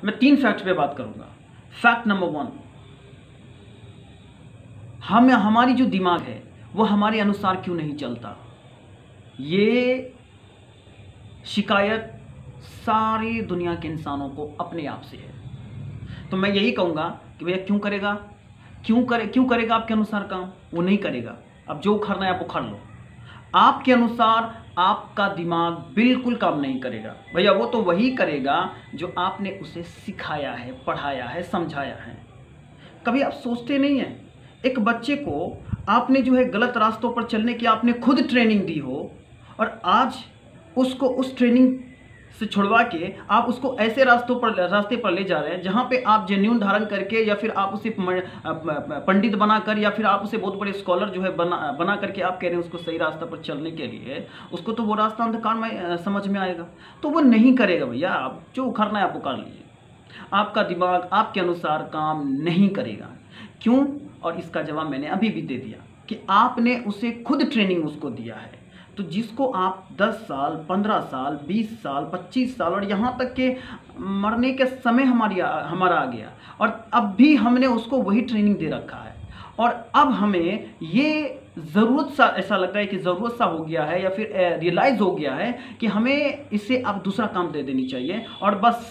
मैं 3 फैक्ट पे बात करूंगा। फैक्ट नंबर 1, हमारी जो दिमाग है वो हमारे अनुसार क्यों नहीं चलता। ये शिकायत सारी दुनिया के इंसानों को अपने आप से है। तो मैं यही कहूँगा कि भैया क्यों करेगा आपके अनुसार काम? वो नहीं करेगा। अब जो उखाड़ना है आप उखाड़ लो। आपके अनुसार आपका दिमाग बिल्कुल काम नहीं करेगा भैया। वो तो वही करेगा जो आपने उसे सिखाया है, पढ़ाया है, समझाया है। कभी आप सोचते नहीं हैं, एक बच्चे को आपने जो है गलत रास्तों पर चलने की आपने खुद ट्रेनिंग दी हो, और आज उसको उस ट्रेनिंग से छुड़वा के आप उसको ऐसे रास्ते पर ले जा रहे हैं जहाँ पे आप जेन्यून धारण करके, या फिर आप उसे पंडित बनाकर, या फिर आप उसे बहुत बड़े स्कॉलर जो है बना करके आप कह रहे हैं उसको सही रास्ता पर चलने के लिए। उसको तो वो रास्ता अंधकार में समझ में आएगा, तो वो नहीं करेगा भैया। आप जो उखाड़ना है आप उखाड़ लीजिए। आपका दिमाग आपके अनुसार काम नहीं करेगा। क्यों? और इसका जवाब मैंने अभी भी दे दिया कि आपने उसे खुद ट्रेनिंग उसको दिया है। तो जिसको आप 10 साल, 15 साल, 20 साल, 25 साल, और यहाँ तक के मरने के समय हमारा आ गया, और अब भी हमने उसको वही ट्रेनिंग दे रखा है, और अब हमें ये ज़रूरत सा ऐसा लगता है कि ज़रूरत सा हो गया है, या फिर रियलाइज़ हो गया है कि हमें इससे अब दूसरा काम दे देनी चाहिए, और बस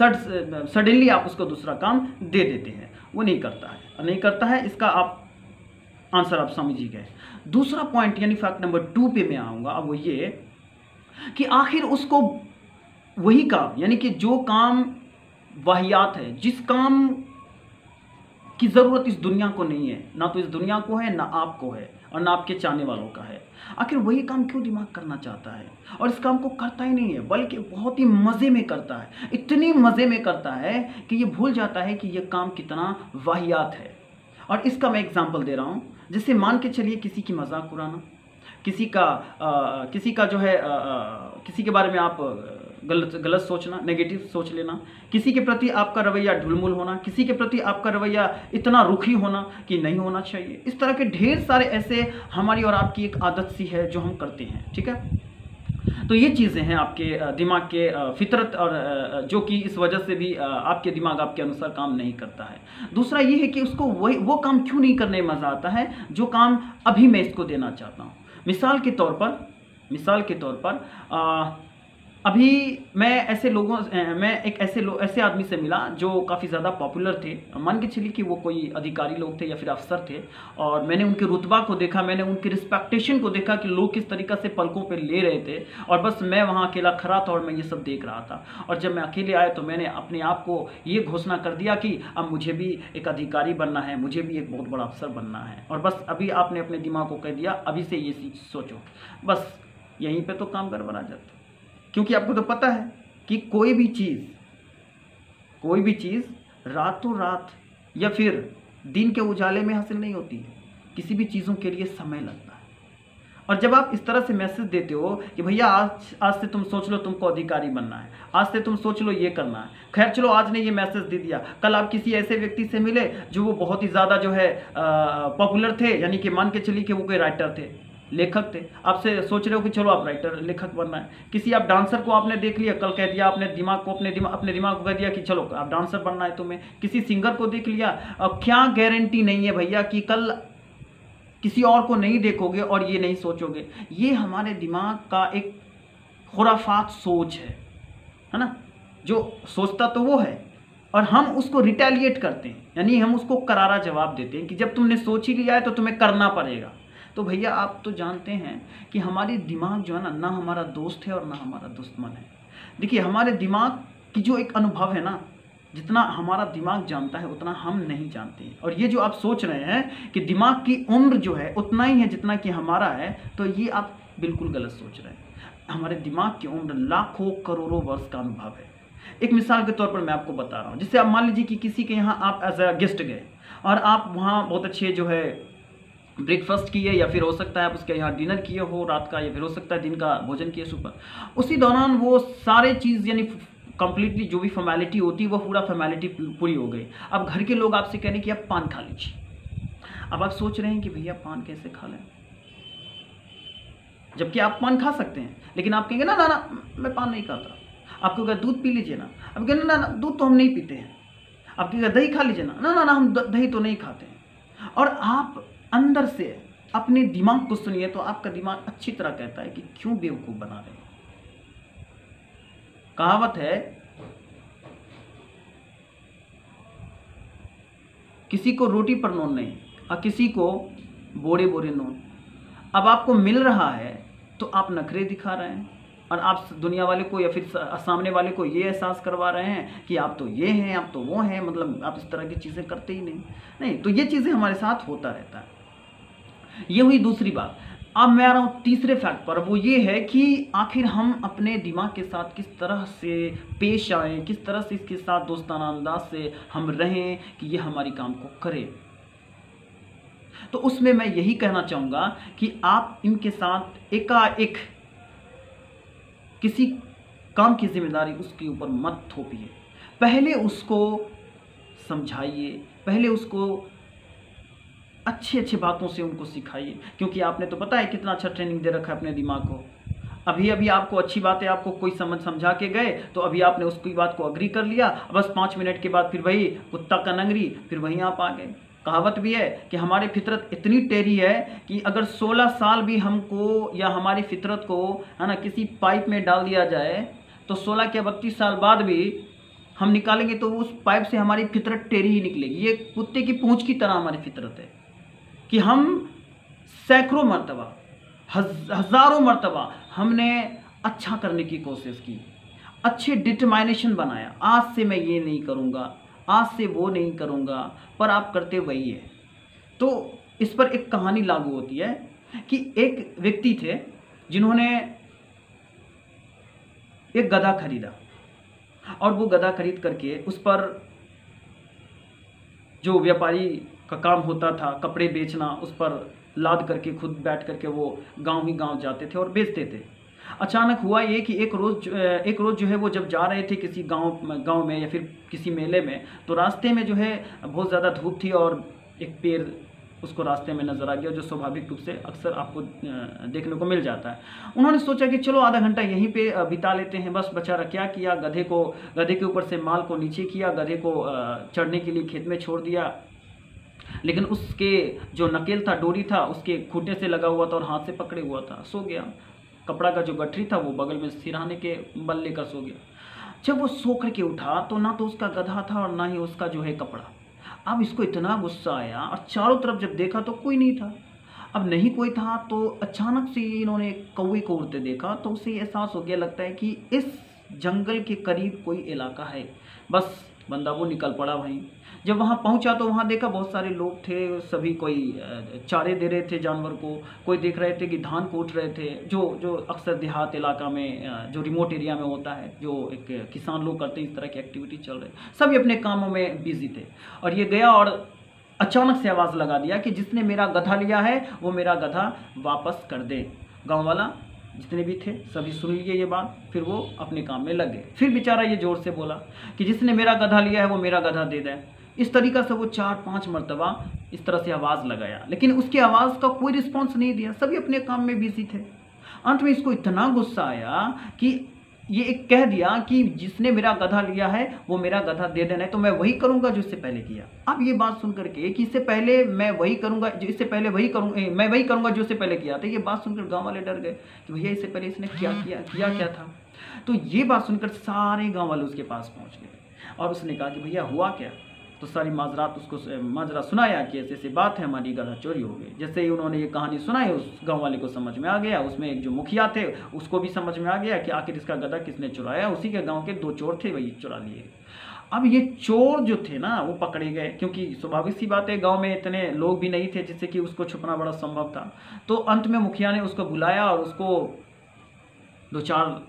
सडनली आप उसको दूसरा काम दे देते हैं। वो नहीं करता है। इसका आप आंसर आप समझ गए। दूसरा पॉइंट यानी फैक्ट नंबर 2 पे मैं आऊँगा। अब वो ये कि आखिर उसको वही काम, यानी कि जो काम वाहियात है, जिस काम की ज़रूरत इस दुनिया को नहीं है, ना तो इस दुनिया को है, ना आपको है, और ना आपके चाहने वालों का है, आखिर वही काम क्यों दिमाग करना चाहता है? और इस काम को करता ही नहीं है, बल्कि बहुत ही मज़े में करता है। इतनी मज़े में करता है कि ये भूल जाता है कि ये काम कितना वाहियात है। और इसका मैं एग्जांपल दे रहा हूँ। जैसे मान के चलिए किसी की मजाक उड़ाना, किसी का जो है किसी के बारे में आप गलत सोचना, नेगेटिव सोच लेना, किसी के प्रति आपका रवैया ढुलमुल होना, किसी के प्रति आपका रवैया इतना रुखी होना कि नहीं होना चाहिए। इस तरह के ढेर सारे ऐसे हमारी और आपकी एक आदत सी है जो हम करते हैं। ठीक है, तो ये चीज़ें हैं आपके दिमाग के फितरत, और जो कि इस वजह से भी आपके दिमाग आपके अनुसार काम नहीं करता है। दूसरा ये है कि उसको वो काम क्यों नहीं करने में मज़ा आता है जो काम अभी मैं इसको देना चाहता हूँ। मिसाल के तौर पर अभी मैं एक ऐसे आदमी से मिला जो काफ़ी ज़्यादा पॉपुलर थे। मान के चलिए कि वो कोई अधिकारी लोग थे या फिर अफसर थे, और मैंने उनके रुतबा को देखा, मैंने उनकी रिस्पेक्टेशन को देखा कि लोग किस तरीक़ा से पलकों पे ले रहे थे, और बस मैं वहाँ अकेला खड़ा था और मैं ये सब देख रहा था। और जब मैं अकेले आया तो मैंने अपने आप को ये घोषणा कर दिया कि अब मुझे भी एक अधिकारी बनना है, मुझे भी एक बहुत बड़ा अफसर बनना है। और बस अभी आपने अपने दिमाग को कह दिया अभी से ये सोचो, बस यहीं पर तो काम गड़बड़ा जाता है। क्योंकि आपको तो पता है कि कोई भी चीज़ रातों रात या फिर दिन के उजाले में हासिल नहीं होती है। किसी भी चीज़ों के लिए समय लगता है। और जब आप इस तरह से मैसेज देते हो कि भैया आज से तुम सोच लो तुमको अधिकारी बनना है, आज से तुम सोच लो ये करना है, खैर चलो आज ने ये मैसेज दे दिया, कल आप किसी ऐसे व्यक्ति से मिले जो वो बहुत ही ज़्यादा जो है पॉपुलर थे, यानी कि मान के चलिए कि वो कोई राइटर थे, लेखक थे, आपसे सोच रहे हो कि चलो आप राइटर लेखक बनना है। किसी आप डांसर को आपने देख लिया, कल कह दिया आपने अपने दिमाग को कह दिया कि चलो आप डांसर बनना है तुम्हें। किसी सिंगर को देख लिया, अब क्या गारंटी नहीं है भैया कि कल किसी और को नहीं देखोगे और ये नहीं सोचोगे। ये हमारे दिमाग का एक खुराफात सोच है ना, जो सोचता तो वो है और हम उसको रिटेलिएट करते हैं, यानी हम उसको करारा जवाब देते हैं कि जब तुमने सोच ही लिया है तो तुम्हें करना पड़ेगा। तो भैया आप तो जानते हैं कि हमारी दिमाग जो है ना हमारा दोस्त है और ना हमारा दुश्मन है। देखिए हमारे दिमाग की जो एक अनुभव है ना, जितना हमारा दिमाग जानता है उतना हम नहीं जानते हैं। और ये जो आप सोच रहे हैं कि दिमाग की उम्र जो है उतना ही है जितना कि हमारा है, तो ये आप बिल्कुल गलत सोच रहे हैं। हमारे दिमाग की उम्र लाखों करोड़ों वर्ष का अनुभव है। एक मिसाल के तौर पर मैं आपको बता रहा हूँ, जिससे आप मान लीजिए कि किसी के यहाँ आप एज अ गेस्ट गए और आप वहाँ बहुत अच्छे जो है ब्रेकफास्ट किए, या फिर हो सकता है आप उसके यहाँ डिनर किए हो रात का, या फिर हो सकता है दिन का भोजन किए सुबह। उसी दौरान वो सारे चीज़ यानी कंप्लीटली जो भी फॉर्मेलिटी होती है वो पूरा फॉर्मेलिटी पूरी हो गई। अब घर के लोग आपसे कह रहे हैं कि आप पान खा लीजिए। अब आप सोच रहे हैं कि भैया पान कैसे खा लें, जबकि आप पान खा सकते हैं, लेकिन आप कहेंगे ना ना ना मैं पान नहीं खाता। आपको कहा दूध पी लीजिए ना, अब कहना ना ना दूध तो हम नहीं पीते हैं। आपको कहा दही खा लीजिए ना, ना ना ना हम दही तो नहीं खाते हैं। और आप अंदर से अपने दिमाग को सुनिए तो आपका दिमाग अच्छी तरह कहता है कि क्यों बेवकूफ़ बना रहे हैं। कहावत है, किसी को रोटी पर नून नहीं और किसी को बोरे बोरे नून। अब आपको मिल रहा है तो आप नखरे दिखा रहे हैं और आप दुनिया वाले को या फिर सामने वाले को ये एहसास करवा रहे हैं कि आप तो ये हैं, आप तो वो हैं, मतलब आप इस तरह की चीज़ें करते ही नहीं। तो ये चीज़ें हमारे साथ होता रहता है। ये हुई दूसरी बात। अब मैं आ रहा हूँ तीसरे फैक्ट पर, वो ये है कि आखिर हम अपने दिमाग के साथ किस तरह से पेश आएँ, किस तरह से इसके साथ दोस्ताना अंदाज से हम रहें कि ये हमारी काम को करे। तो उसमें मैं यही कहना चाहूँगा कि आप इनके साथ एकाएक किसी काम की जिम्मेदारी उसके ऊपर मत थोपिए। पहले उसको समझाइए, पहले उसको अच्छी अच्छी बातों से उनको सिखाइए, क्योंकि आपने तो पता है कितना अच्छा ट्रेनिंग दे रखा है अपने दिमाग को। अभी अभी आपको अच्छी बातें आपको कोई समझा के गए तो अभी आपने उसकी बात को अग्री कर लिया, बस 5 मिनट के बाद फिर वही कुत्ता का नंगरी, फिर वहीं आप आ गए। कहावत भी है कि हमारी फितरत इतनी टेढ़ी है कि अगर 16 साल भी हमको या हमारी फितरत को है ना किसी पाइप में डाल दिया जाए तो 16 के 32 साल बाद भी हम निकालेंगे तो उस पाइप से हमारी फितरत टेढ़ी ही निकलेगी। ये कुत्ते की पूंछ की तरह हमारी फितरत है कि हम सैकड़ों मर्तबा, हज़ारों मर्तबा हमने अच्छा करने की कोशिश की, अच्छे डिटरमाइनेशन बनाया, आज से मैं ये नहीं करूँगा, आज से वो नहीं करूँगा, पर आप करते वही है। तो इस पर एक कहानी लागू होती है कि एक व्यक्ति थे जिन्होंने एक गधा खरीदा और वो गधा खरीद करके उस पर जो व्यापारी का काम होता था कपड़े बेचना, उस पर लाद करके खुद बैठ करके वो गांव ही गांव जाते थे और बेचते थे। अचानक हुआ ये कि एक रोज़ जो है वो जब जा रहे थे किसी गांव में या फिर किसी मेले में, तो रास्ते में जो है बहुत ज़्यादा धूप थी और एक पेड़ उसको रास्ते में नज़र आ गया, जो स्वाभाविक रूप से अक्सर आपको देखने को मिल जाता है। उन्होंने सोचा कि चलो आधा घंटा यहीं पे बिता लेते हैं। बस बेचारा क्या किया, गधे के ऊपर से माल को नीचे किया, गधे को चढ़ने के लिए खेत में छोड़ दिया, लेकिन उसके जो नकेल था, डोरी था, उसके खूंटे से लगा हुआ था और हाथ से पकड़े हुआ था। सो गया। कपड़ा का जो गठरी था वो बगल में सिरहाने के बल लेकर सो गया। जब वो सो करके उठा तो ना तो उसका गधा था और ना ही उसका जो है कपड़ा। अब इसको इतना गुस्सा आया और चारों तरफ जब देखा तो कोई नहीं था। अब नहीं कोई था तो अचानक से इन्होंने कौवे को उड़ते देखा तो उसे एहसास हो गया, लगता है कि इस जंगल के करीब कोई इलाका है। बस बंदा वो निकल पड़ा वहीं। जब वहाँ पहुँचा तो वहाँ देखा बहुत सारे लोग थे, सभी कोई चारे दे रहे थे जानवर को, कोई देख रहे थे कि धान कूट रहे थे, जो अक्सर देहात इलाका में जो रिमोट एरिया में होता है, जो एक किसान लोग करते हैं, इस तरह की एक्टिविटी चल रही। सभी अपने कामों में बिजी थे और ये गया और अचानक से आवाज़ लगा दिया कि जिसने मेरा गधा लिया है वो मेरा गधा वापस कर दे। गाँव वाला जितने भी थे सभी सुन लिए ये बात, फिर वो अपने काम में लग गए। फिर बेचारा ये जोर से बोला कि जिसने मेरा गधा लिया है वो मेरा गधा दे दे। इस तरीक़ा से वो 4-5 मरतबा इस तरह से आवाज़ लगाया, लेकिन उसकी आवाज़ का कोई रिस्पॉन्स नहीं दिया, सभी अपने काम में बिजी थे। अंत में इसको इतना गुस्सा आया कि ये एक कह दिया कि जिसने मेरा गधा लिया है वो मेरा गधा दे देना है, तो मैं वही करूँगा जो इससे पहले किया। अब ये बात सुन करके कि इससे पहले मैं वही करूँगा जो इससे पहले वही करूँगा, मैं वही करूँगा जो इससे पहले किया था, ये बात सुनकर गाँव वाले डर गए कि भैया इससे पहले इसने किया था। तो ये बात सुनकर सारे गाँव वाले उसके पास पहुँच गए और उसने कहा कि भैया हुआ क्या। तो सारी माजरा सुनाया कि ऐसे ऐसी बात है, हमारी गधा चोरी हो गई। जैसे ही उन्होंने ये कहानी सुनाई उस गांव वाले को समझ में आ गया, उसमें एक जो मुखिया थे उसको भी समझ में आ गया कि आखिर इसका गधा किसने चुराया। उसी के गांव के 2 चोर थे, वही चुरा लिए। अब ये चोर जो थे ना वो पकड़े गए, क्योंकि स्वाभाविक सी बात है गाँव में इतने लोग भी नहीं थे जिससे कि उसको छुपना बड़ा संभव था। तो अंत में मुखिया ने उसको बुलाया और उसको 2-4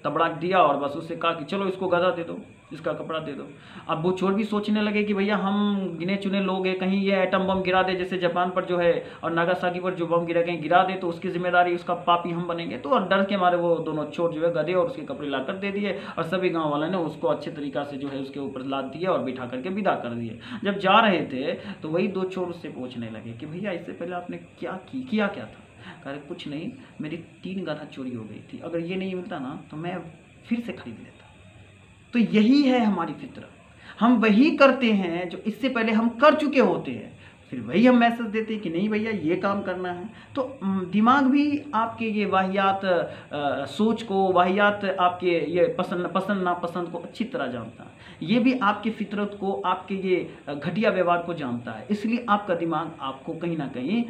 तबड़ाक दिया और बस उससे कहा कि चलो इसको गधा दे दो, इसका कपड़ा दे दो। अब वो चोर भी सोचने लगे कि भैया हम गिने चुने लोग हैं, कहीं ये एटम बम गिरा दे जैसे जापान पर जो है और नागासाकी पर जो बम गिरा, कहीं गिरा दे तो उसकी जिम्मेदारी, उसका पापी हम बनेंगे। तो डर के मारे वो दोनों चोर जो है गधे और उसके कपड़े लाकर दे दिए और सभी गाँव वालों ने उसको अच्छे तरीक़ा से जो है उसके ऊपर लाद दिया और बिठा करके विदा कर दिए। जब जा रहे थे तो वही 2 चोर उससे पूछने लगे कि भैया इससे पहले आपने किया क्या था। कह रहे कुछ नहीं, मेरी 3 गधा चोरी हो गई थी, अगर ये नहीं मिलता ना तो मैं फिर से खरीद लेता। तो यही है हमारी फितरत। हम वही करते हैं जो इससे पहले हम कर चुके होते हैं, फिर वही हम मैसेज देते हैं कि नहीं भैया ये काम करना है। तो दिमाग भी आपके ये वाहियात सोच को, वाहियात आपके ये पसंद नापसंद को अच्छी तरह जानता है। ये भी आपकी फितरत को, आपके ये घटिया व्यवहार को जानता है। इसलिए आपका दिमाग आपको कहीं ना कहीं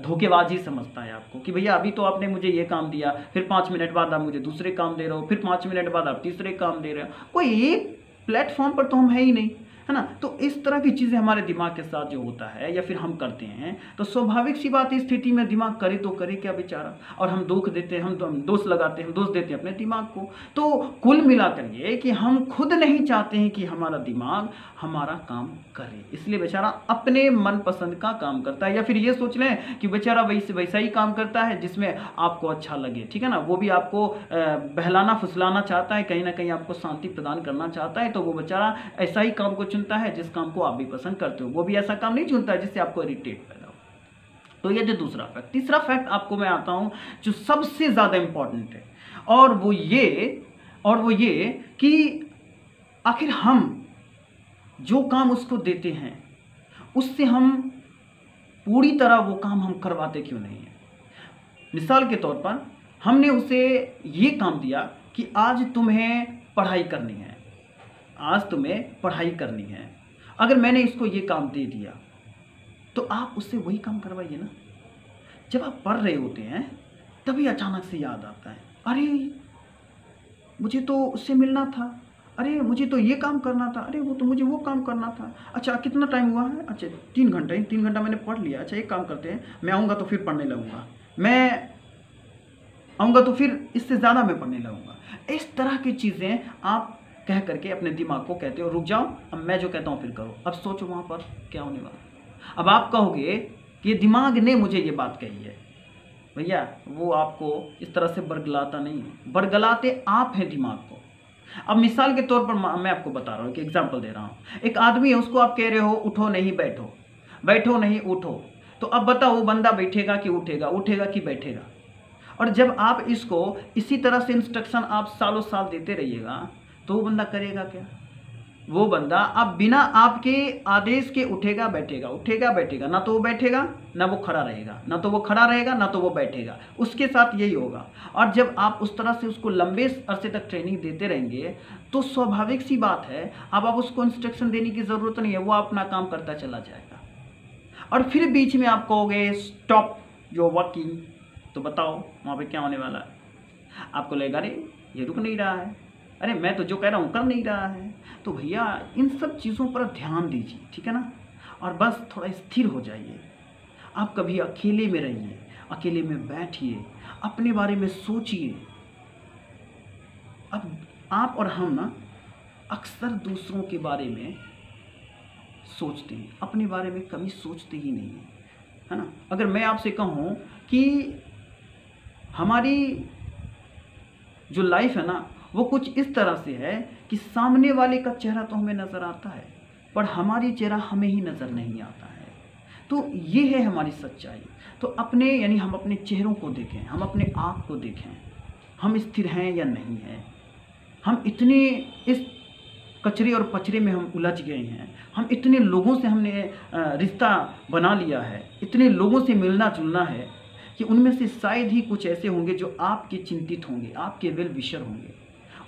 धोखेबाजी समझता है आपको कि भैया अभी तो आपने मुझे ये काम दिया, फिर 5 मिनट बाद आप मुझे दूसरे काम दे रहे हो, फिर 5 मिनट बाद आप तीसरे काम दे रहे हो। कोई एक प्लेटफॉर्म पर तो हम है ही नहीं, है ना। तो इस तरह की चीज़ें हमारे दिमाग के साथ जो होता है या फिर हम करते हैं, तो स्वाभाविक सी बात इस स्थिति में दिमाग करे तो करे क्या बेचारा, और हम दुख देते हैं, हम दोष लगाते हैं, हम दोष देते हैं अपने दिमाग को। तो कुल मिलाकर ये कि हम खुद नहीं चाहते हैं कि हमारा दिमाग हमारा काम करे, इसलिए बेचारा अपने मनपसंद का काम करता है। या फिर ये सोच लें कि बेचारा वैसा ही काम करता है जिसमें आपको अच्छा लगे, ठीक है ना। वो भी आपको बहलाना फुसलाना चाहता है, कहीं ना कहीं आपको शांति प्रदान करना चाहता है, तो वो बेचारा ऐसा ही काम को चुनता है जिस काम को आप भी पसंद करते हो। वो भी ऐसा काम नहीं चुनता है जिससे आपको इरिटेट पैदा हो। तो ये जो दूसरा फैक्ट। तीसरा फैक्ट आपको मैं आता हूं जो सबसे ज़्यादा इंपॉर्टेंट है, और वो ये कि आखिर हम जो काम उसको देते हैं उससे हम पूरी तरह वो काम हम करवाते क्यों नहीं है। मिसाल के तौर पर हमने उसे ये काम दिया कि आज तुम्हें पढ़ाई करनी है, आज तुम्हें पढ़ाई करनी है। अगर मैंने इसको ये काम दे दिया तो आप उससे वही काम करवाइए ना। जब आप पढ़ रहे होते हैं तभी अचानक से याद आता है, अरे मुझे तो उससे मिलना था, अरे मुझे तो ये काम करना था, अरे वो तो मुझे वो काम करना था। अच्छा कितना टाइम हुआ है, अच्छा 3 घंटा, 3 घंटा मैंने पढ़ लिया। अच्छा एक काम करते हैं, मैं आऊँगा तो फिर पढ़ने लगूँगा, मैं आऊँगा तो फिर इससे ज़्यादा मैं पढ़ने लगूँगा। इस तरह की चीज़ें आप कह करके अपने दिमाग को कहते हो रुक जाओ, अब मैं जो कहता हूँ फिर करो। अब सोचो वहाँ पर क्या होने वाला। अब आप कहोगे कि दिमाग ने मुझे ये बात कही है। भैया वो आपको इस तरह से बरगलाता नहीं है, बरगलाते आप हैं दिमाग को। अब मिसाल के तौर पर मैं आपको बता रहा हूँ, कि एग्जाम्पल दे रहा हूँ। एक आदमी है, उसको आप कह रहे हो उठो नहीं बैठो, बैठो नहीं उठो। तो अब बताओ वो बंदा बैठेगा कि उठेगा, उठेगा कि बैठेगा। और जब आप इसको इसी तरह से इंस्ट्रक्शन आप सालों साल देते रहिएगा तो वो बंदा करेगा क्या। वो बंदा अब बिना आपके आदेश के उठेगा बैठेगा, उठेगा बैठेगा, ना तो वो बैठेगा ना वो खड़ा रहेगा, ना तो वो खड़ा रहेगा ना तो वो बैठेगा। उसके साथ यही होगा। और जब आप उस तरह से उसको लंबे अरसे तक ट्रेनिंग देते रहेंगे तो स्वाभाविक सी बात है अब आप उसको इंस्ट्रक्शन देने की ज़रूरत नहीं है, वो अपना काम करता चला जाएगा। और फिर बीच में आप कहोगे स्टॉप योर वर्किंग, तो बताओ वहाँ पे क्या होने वाला है। आपको लगेगा अरे ये रुक नहीं रहा है, अरे मैं तो जो कह रहा हूँ कर नहीं रहा है। तो भैया इन सब चीज़ों पर ध्यान दीजिए, ठीक है ना। और बस थोड़ा स्थिर हो जाइए। आप कभी अकेले में रहिए, अकेले में बैठिए, अपने बारे में सोचिए। अब आप और हम ना अक्सर दूसरों के बारे में सोचते हैं, अपने बारे में कभी सोचते ही नहीं हैं, है ना। अगर मैं आपसे कहूँ कि हमारी जो लाइफ है ना वो कुछ इस तरह से है कि सामने वाले का चेहरा तो हमें नज़र आता है पर हमारी चेहरा हमें ही नज़र नहीं आता है। तो ये है हमारी सच्चाई। तो अपने यानी हम अपने चेहरों को देखें, हम अपने आप को देखें, हम स्थिर हैं या नहीं हैं। हम इतने इस कचरे और पचरे में हम उलझ गए हैं, हम इतने लोगों से हमने रिश्ता बना लिया है, इतने लोगों से मिलना जुलना है कि उनमें से शायद ही कुछ ऐसे होंगे जो आपके चिंतित होंगे, आपके वेल विशर होंगे।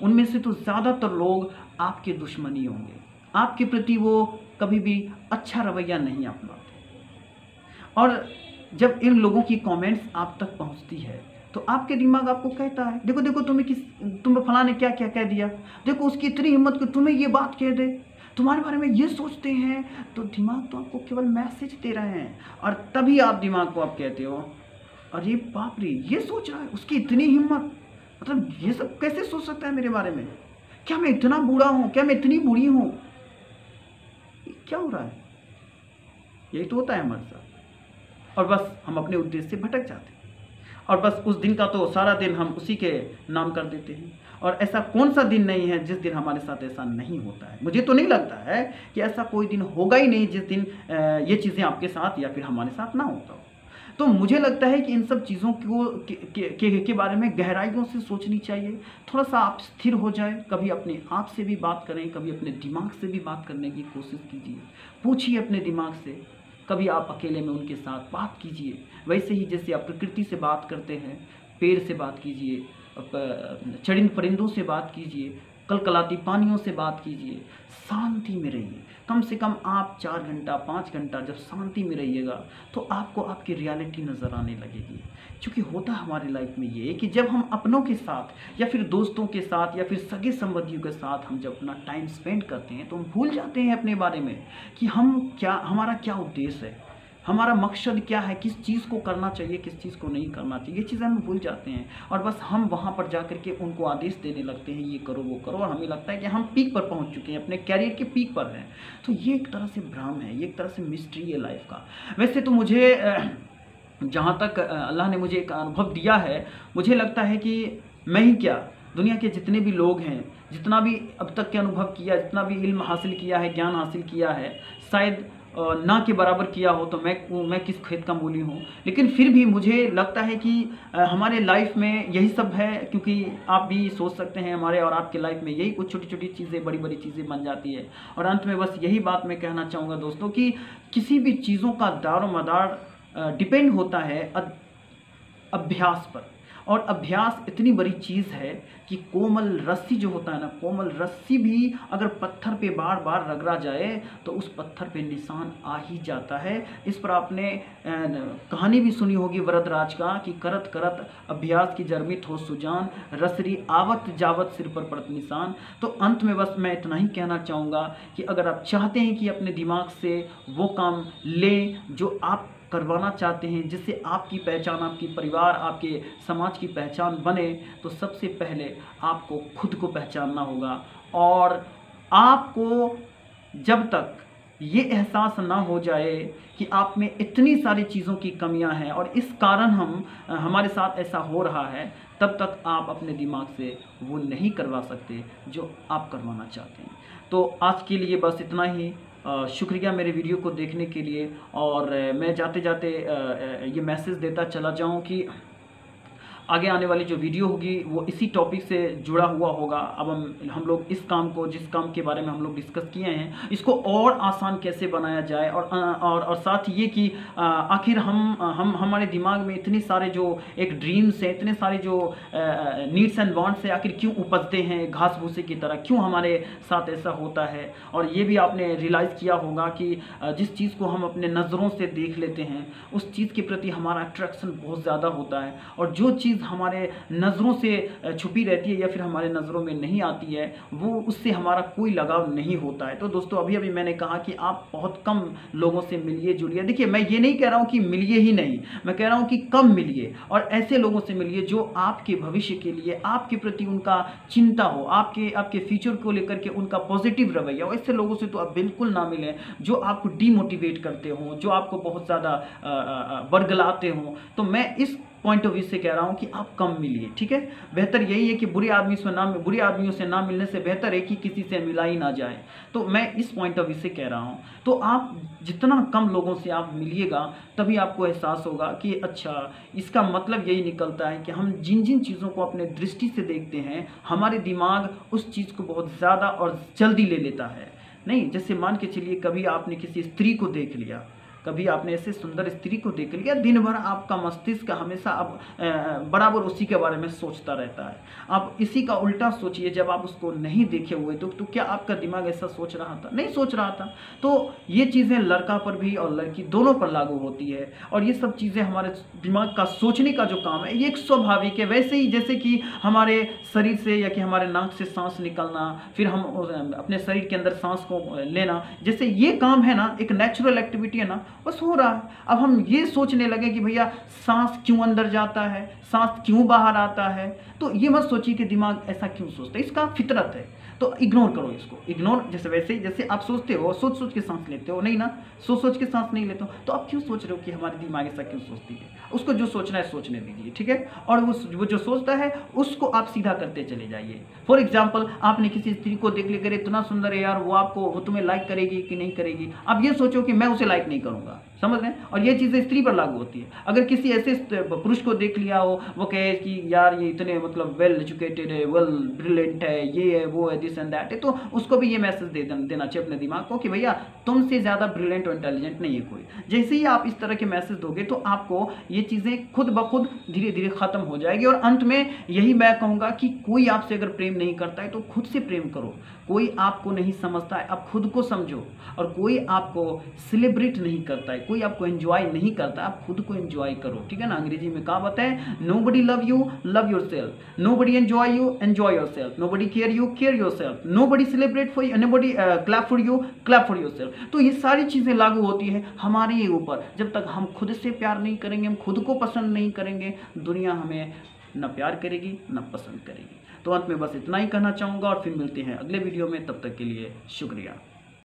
उनमें से तो ज़्यादातर लोग आपके दुश्मनी होंगे, आपके प्रति वो कभी भी अच्छा रवैया नहीं अपनाते। और जब इन लोगों की कमेंट्स आप तक पहुंचती है तो आपके दिमाग आपको कहता है देखो देखो तुम्हें फलां ने क्या क्या कह दिया, देखो उसकी इतनी हिम्मत कि तुम्हें ये बात कह दे, तुम्हारे बारे में ये सोचते हैं। तो दिमाग तो आपको केवल मैसेज दे रहे हैं और तभी आप दिमाग को आप कहते हो अरे बाप रे ये सोच रहा है, उसकी इतनी हिम्मत, मतलब ये सब कैसे सोच सकता है मेरे बारे में, क्या मैं इतना बुरा हूँ, क्या मैं इतनी बुरी हूँ, क्या हो रहा है। यही तो होता है हमारे साथ। और बस हम अपने उद्देश्य से भटक जाते हैं और बस उस दिन का तो सारा दिन हम उसी के नाम कर देते हैं। और ऐसा कौन सा दिन नहीं है जिस दिन हमारे साथ ऐसा नहीं होता है। मुझे तो नहीं लगता है कि ऐसा कोई दिन होगा ही नहीं जिस दिन ये चीज़ें आपके साथ या फिर हमारे साथ ना होता हो। तो मुझे लगता है कि इन सब चीज़ों को के बारे में गहराइयों से सोचनी चाहिए। थोड़ा सा आप स्थिर हो जाए, कभी अपने आप से भी बात करें, कभी अपने दिमाग से भी बात करने की कोशिश कीजिए। पूछिए अपने दिमाग से, कभी आप अकेले में उनके साथ बात कीजिए। वैसे ही जैसे आप प्रकृति से बात करते हैं, पेड़ से बात कीजिए, चरिंद परिंदों से बात कीजिए, कलकलाती पानियों से बात कीजिए। शांति में रहिए। कम से कम आप 4 घंटा 5 घंटा जब शांति में रहिएगा तो आपको आपकी रियलिटी नज़र आने लगेगी। क्योंकि होता हमारी लाइफ में ये कि जब हम अपनों के साथ या फिर दोस्तों के साथ या फिर सगे संबंधियों के साथ हम जब अपना टाइम स्पेंड करते हैं तो हम भूल जाते हैं अपने बारे में कि हमारा क्या उद्देश्य है, हमारा मकसद क्या है, किस चीज़ को करना चाहिए, किस चीज़ को नहीं करना चाहिए। ये चीज़ें हम भूल जाते हैं और बस हम वहाँ पर जा कर के उनको आदेश देने लगते हैं, ये करो वो करो, और हमें लगता है कि हम पीक पर पहुँच चुके हैं, अपने कैरियर के पीक पर हैं। तो ये एक तरह से भ्रम है, ये एक तरह से मिस्ट्री है लाइफ का। वैसे तो मुझे जहाँ तक अल्लाह ने मुझे एक अनुभव दिया है, मुझे लगता है कि मैं ही क्या, दुनिया के जितने भी लोग हैं, जितना भी अब तक के अनुभव किया, जितना भी इल्म हासिल किया है, ज्ञान हासिल किया है, शायद ना के बराबर किया हो तो मैं किस खेत का मूली हूँ। लेकिन फिर भी मुझे लगता है कि हमारे लाइफ में यही सब है, क्योंकि आप भी सोच सकते हैं हमारे और आपके लाइफ में यही कुछ छोटी छोटी चीज़ें बड़ी बड़ी चीज़ें बन जाती है। और अंत में बस यही बात मैं कहना चाहूँगा दोस्तों कि किसी भी चीज़ों का दारोमदार डिपेंड होता है अभ्यास पर। और अभ्यास इतनी बड़ी चीज़ है कि कोमल रस्सी जो होता है ना, कोमल रस्सी भी अगर पत्थर पे बार बार रगड़ा जाए तो उस पत्थर पे निशान आ ही जाता है। इस पर आपने कहानी भी सुनी होगी वरदराज का कि करत करत अभ्यास की जरमित हो सुजान, रसरी आवत जावत सिर पर पड़त निशान। तो अंत में बस मैं इतना ही कहना चाहूँगा कि अगर आप चाहते हैं कि अपने दिमाग से वो काम लें जो आप करवाना चाहते हैं, जिससे आपकी पहचान, आपकी परिवार, आपके समाज की पहचान बने, तो सबसे पहले आपको खुद को पहचानना होगा। और आपको जब तक ये एहसास ना हो जाए कि आप में इतनी सारी चीज़ों की कमियां हैं और इस कारण हमारे साथ ऐसा हो रहा है, तब तक आप अपने दिमाग से वो नहीं करवा सकते जो आप करवाना चाहते हैं। तो आज के लिए बस इतना ही। शुक्रिया मेरे वीडियो को देखने के लिए। और मैं जाते जाते ये मैसेज देता चला जाऊं कि आगे आने वाली जो वीडियो होगी वो इसी टॉपिक से जुड़ा हुआ होगा। अब हम लोग इस काम को, जिस काम के बारे में हम लोग डिस्कस किए हैं, इसको और आसान कैसे बनाया जाए। और साथ ये कि आखिर हम हमारे दिमाग में इतने सारे जो एक ड्रीम्स हैं, इतने सारे जो नीड्स एंड वांट्स हैं, आखिर क्यों उपजते हैं घास भूसे की तरह, क्यों हमारे साथ ऐसा होता है। और ये भी आपने रियलाइज़ किया होगा कि जिस चीज़ को हम अपने नज़रों से देख लेते हैं उस चीज़ के प्रति हमारा अट्रैक्शन बहुत ज़्यादा होता है, और जो चीज़ हमारे नज़रों से छुपी रहती है या फिर हमारे नज़रों में नहीं आती है, वो उससे हमारा कोई लगाव नहीं होता है। तो दोस्तों अभी मैंने कहा कि आप बहुत कम लोगों से मिलिए जुलिए। देखिए, मैं ये नहीं कह रहा हूँ कि मिलिए ही नहीं, मैं कह रहा हूँ कि कम मिलिए और ऐसे लोगों से मिलिए जो आपके भविष्य के लिए, आपके प्रति उनका चिंता हो, आपके फ्यूचर को लेकर के उनका पॉजिटिव रवैया हो। ऐसे लोगों से तो आप बिल्कुल ना मिलें जो आपको डीमोटिवेट करते हो, जो आपको बहुत ज़्यादा बरगलाते हो। तो मैं इस पॉइंट ऑफ व्यू से कह रहा हूँ कि आप कम मिलिए, ठीक है। बेहतर यही है कि बुरे आदमियों से ना मिलने से बेहतर है कि किसी से मिला ही ना जाए। तो मैं इस पॉइंट ऑफ व्यू से कह रहा हूँ। तो आप जितना कम लोगों से आप मिलिएगा तभी आपको एहसास होगा कि अच्छा, इसका मतलब यही निकलता है कि हम जिन जिन चीज़ों को अपने दृष्टि से देखते हैं, हमारे दिमाग उस चीज़ को बहुत ज़्यादा और जल्दी ले लेता है। नहीं, जैसे मान के चलिए कभी आपने किसी स्त्री को देख लिया, कभी आपने ऐसे सुंदर स्त्री को देख लिया, दिन भर आपका मस्तिष्क हमेशा अब बराबर उसी के बारे में सोचता रहता है। आप इसी का उल्टा सोचिए, जब आप उसको नहीं देखे हुए तो क्या आपका दिमाग ऐसा सोच रहा था? नहीं सोच रहा था। तो ये चीज़ें लड़का पर भी और लड़की दोनों पर लागू होती है। और ये सब चीज़ें हमारे दिमाग का सोचने का जो काम है, ये एक स्वाभाविक है। वैसे ही जैसे कि हमारे शरीर से या कि हमारे नाक से सांस निकलना, फिर हम अपने शरीर के अंदर सांस को लेना, जैसे ये काम है ना, एक नेचुरल एक्टिविटी है ना, बस हो रहा है। अब हम ये सोचने लगे कि भैया सांस क्यों अंदर जाता है, सांस क्यों बाहर आता है, तो ये मत सोचिए कि दिमाग ऐसा क्यों सोचता है, इसका फितरत है। तो इग्नोर करो इसको। इग्नोर जैसे वैसे ही जैसे आप सोचते हो, सोच सोच के सांस लेते हो, नहीं ना, सोच सोच के सांस नहीं लेते हो, तो आप क्यों सोच रहे हो कि हमारे दिमाग ऐसा क्यों सोचती है? उसको जो सोचना है सोचने दीजिए, ठीक है। और वो जो सोचता है उसको आप सीधा करते चले जाइए। फॉर एग्जाम्पल, आपने किसी स्त्री को देख लेकर इतना सुंदर है यार, वो तुम्हें लाइक करेगी कि नहीं करेगी, आप ये सोचो कि मैं उसे लाइक नहीं करूंगा, समझ रहे हैं। और ये चीज़ें स्त्री पर लागू होती है। अगर किसी ऐसे पुरुष को देख लिया हो, वो कहे कि यार ये इतने मतलब वेल एजुकेटेड है, वेल ब्रिलियंट है, ये है वो है, दिस एंड दैट है, तो उसको भी ये मैसेज देना चाहिए अपने दिमाग को कि भैया तुमसे ज़्यादा ब्रिलियंट और इंटेलिजेंट नहीं है कोई। जैसे ही आप इस तरह के मैसेज दोगे तो आपको ये चीज़ें खुद ब खुद धीरे धीरे ख़त्म हो जाएगी। और अंत में यही मैं कहूँगा कि कोई आपसे अगर प्रेम नहीं करता है तो खुद से प्रेम करो। कोई आपको नहीं समझता है, आप खुद को समझो। और कोई आपको सेलिब्रेट नहीं करता है, कोई आपको एंजॉय नहीं करता, आप खुद को एंजॉय करो, ठीक है ना। अंग्रेजी में कहावत है, nobody love you, love yourself, nobody enjoy you, enjoy yourself, nobody care you, care yourself, nobody celebrate for you, nobody clap for you, clap for yourself. तो ये सारी चीज़ें लागू होती है हमारे ऊपर। जब तक हम खुद से प्यार नहीं करेंगे, हम खुद को पसंद नहीं करेंगे, दुनिया हमें न प्यार करेगी न पसंद करेगी। तो अंत में बस इतना ही कहना चाहूँगा और फिर मिलते हैं अगले वीडियो में। तब तक के लिए शुक्रिया।